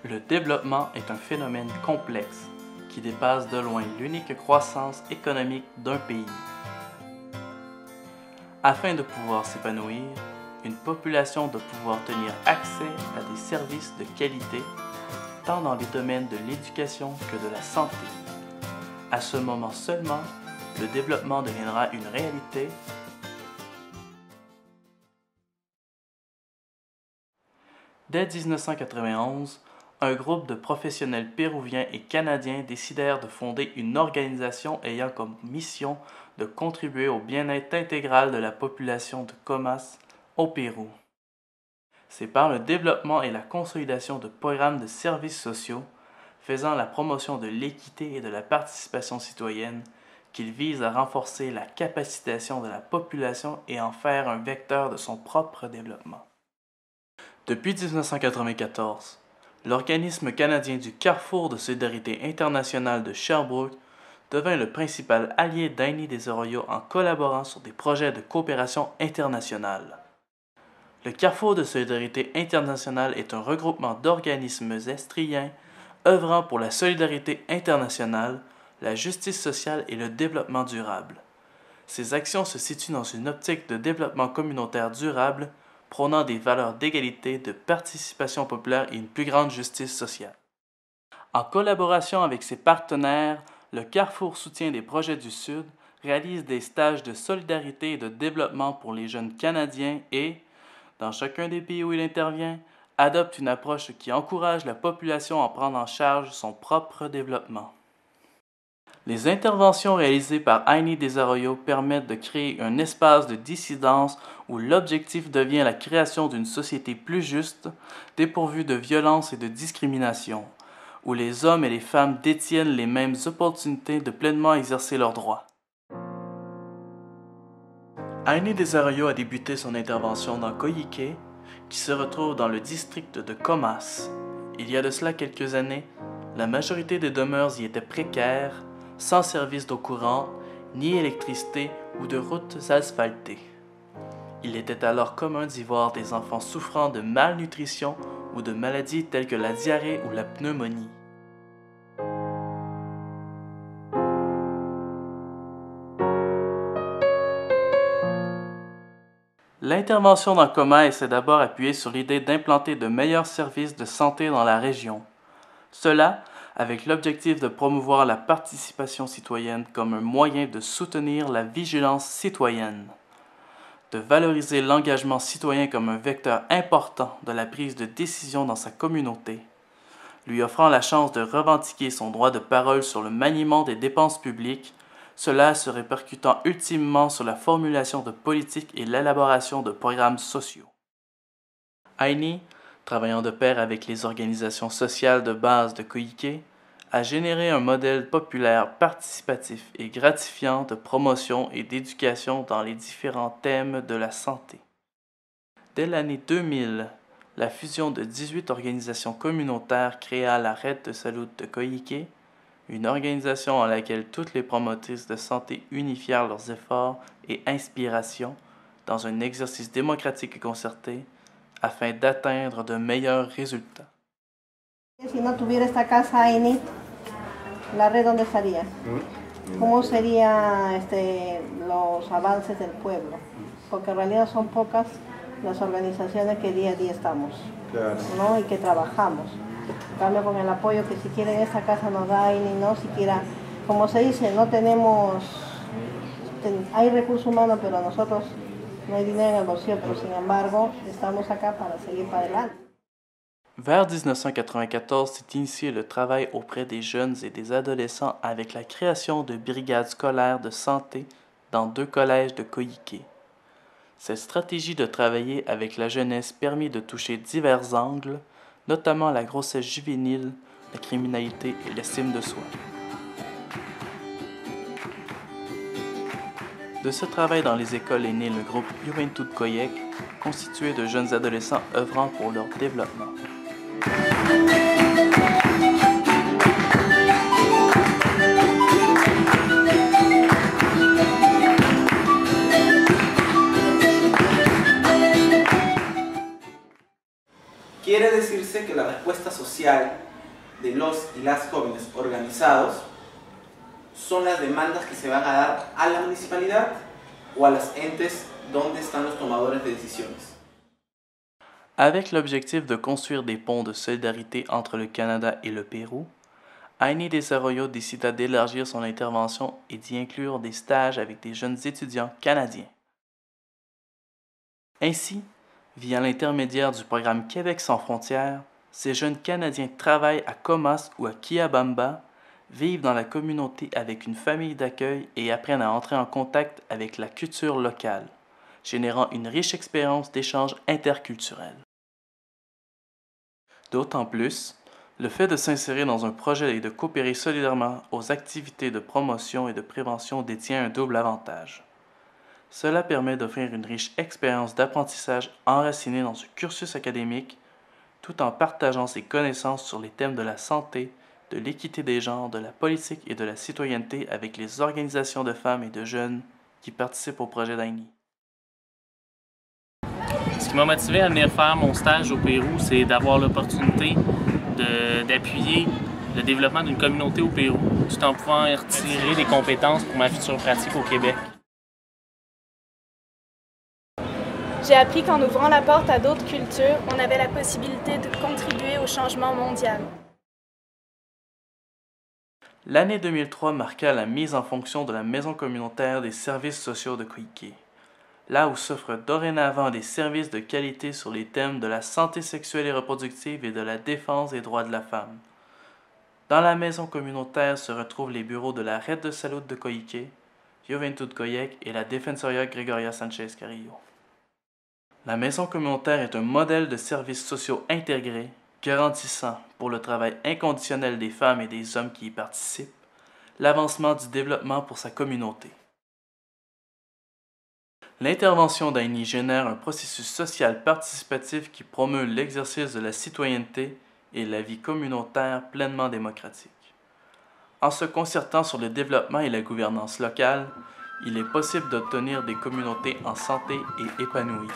Le développement est un phénomène complexe qui dépasse de loin l'unique croissance économique d'un pays. Afin de pouvoir s'épanouir, une population doit pouvoir tenir accès à des services de qualité, tant dans les domaines de l'éducation que de la santé. À ce moment seulement, le développement deviendra une réalité. Dès 1991, un groupe de professionnels péruviens et canadiens décidèrent de fonder une organisation ayant comme mission de contribuer au bien-être intégral de la population de Comas au Pérou. C'est par le développement et la consolidation de programmes de services sociaux, faisant la promotion de l'équité et de la participation citoyenne, qu'ils visent à renforcer la capacitation de la population et en faire un vecteur de son propre développement. Depuis 1994, l'organisme canadien du Carrefour de solidarité internationale de Sherbrooke devint le principal allié d'Aini des Arroyos en collaborant sur des projets de coopération internationale. Le Carrefour de solidarité internationale est un regroupement d'organismes estriens œuvrant pour la solidarité internationale, la justice sociale et le développement durable. Ces actions se situent dans une optique de développement communautaire durable, prônant des valeurs d'égalité, de participation populaire et une plus grande justice sociale. En collaboration avec ses partenaires, le Carrefour Soutien des projets du Sud réalise des stages de solidarité et de développement pour les jeunes Canadiens et, dans chacun des pays où il intervient, adopte une approche qui encourage la population à prendre en charge son propre développement. Les interventions réalisées par Aini des Arroyos permettent de créer un espace de dissidence où l'objectif devient la création d'une société plus juste, dépourvue de violence et de discrimination, où les hommes et les femmes détiennent les mêmes opportunités de pleinement exercer leurs droits. Aini des Arroyos a débuté son intervention dans Coyiqué, qui se retrouve dans le district de Comas. Il y a de cela quelques années, la majorité des demeures y étaient précaires, sans service d'eau courante, ni électricité ou de routes asphaltées. Il était alors commun d'y voir des enfants souffrant de malnutrition ou de maladies telles que la diarrhée ou la pneumonie. L'intervention dans Comas s'est d'abord appuyée sur l'idée d'implanter de meilleurs services de santé dans la région. Cela avec l'objectif de promouvoir la participation citoyenne comme un moyen de soutenir la vigilance citoyenne, de valoriser l'engagement citoyen comme un vecteur important de la prise de décision dans sa communauté, lui offrant la chance de revendiquer son droit de parole sur le maniement des dépenses publiques, cela se répercutant ultimement sur la formulation de politiques et l'élaboration de programmes sociaux. Aini, travaillant de pair avec les organisations sociales de base de Coyiqué, a généré un modèle populaire participatif et gratifiant de promotion et d'éducation dans les différents thèmes de la santé. Dès l'année 2000, la fusion de 18 organisations communautaires créa la Red de Salud de Coyiqué, une organisation en laquelle toutes les promotrices de santé unifièrent leurs efforts et inspirations dans un exercice démocratique et concerté afin d'atteindre de meilleurs résultats. Si no tuviera esta casa Aini, la red ¿dónde estaría? ¿Cómo serían los avances del pueblo? Porque en realidad son pocas las organizaciones que día a día estamos, claro, ¿no? Y que trabajamos. En cambio, con el apoyo que si quieren esta casa nos da Aini, no siquiera, como se dice, no tenemos, hay recursos humanos, pero nosotros no hay dinero en el bolsillo, pero sin embargo estamos acá para seguir para adelante. Vers 1994 s'est initié le travail auprès des jeunes et des adolescents avec la création de brigades scolaires de santé dans 2 collèges de Coyiqué. Cette stratégie de travailler avec la jeunesse permet de toucher divers angles, notamment la grossesse juvénile, la criminalité et l'estime de soi. De ce travail dans les écoles est né le groupe Juventud Coyec, constitué de jeunes adolescents œuvrant pour leur développement. Quiere decirse que la respuesta social de los y las jóvenes organizados son las demandas que se van a dar a la municipalidad o a los entes donde están los tomadores de decisiones. Avec l'objectif de construire des ponts de solidarité entre le Canada et le Pérou, Ainy Desarroyo décida d'élargir son intervention et d'y inclure des stages avec des jeunes étudiants canadiens. Ainsi, via l'intermédiaire du programme Québec sans frontières, ces jeunes Canadiens travaillent à Comas ou à Quillabamba, vivent dans la communauté avec une famille d'accueil et apprennent à entrer en contact avec la culture locale, générant une riche expérience d'échange interculturel. D'autant plus, le fait de s'insérer dans un projet et de coopérer solidairement aux activités de promotion et de prévention détient un double avantage. Cela permet d'offrir une riche expérience d'apprentissage enracinée dans un cursus académique, tout en partageant ses connaissances sur les thèmes de la santé, de l'équité des genres, de la politique et de la citoyenneté avec les organisations de femmes et de jeunes qui participent au projet d'Ainy. Ce qui m'a motivé à venir faire mon stage au Pérou, c'est d'avoir l'opportunité d'appuyer le développement d'une communauté au Pérou, tout en pouvant y retirer des compétences pour ma future pratique au Québec. J'ai appris qu'en ouvrant la porte à d'autres cultures, on avait la possibilité de contribuer au changement mondial. L'année 2003 marqua la mise en fonction de la Maison communautaire des services sociaux de Coyquet, là où s'offrent dorénavant des services de qualité sur les thèmes de la santé sexuelle et reproductive et de la défense des droits de la femme. Dans la maison communautaire se retrouvent les bureaux de la Red de Salud de Coyquet, Juventud Coyec et la Defensoria Gregoria Sanchez Carrillo. La maison communautaire est un modèle de services sociaux intégrés, garantissant, pour le travail inconditionnel des femmes et des hommes qui y participent, l'avancement du développement pour sa communauté. L'intervention d'Ainy génère un processus social participatif qui promeut l'exercice de la citoyenneté et la vie communautaire pleinement démocratique. En se concertant sur le développement et la gouvernance locale, il est possible d'obtenir des communautés en santé et épanouies.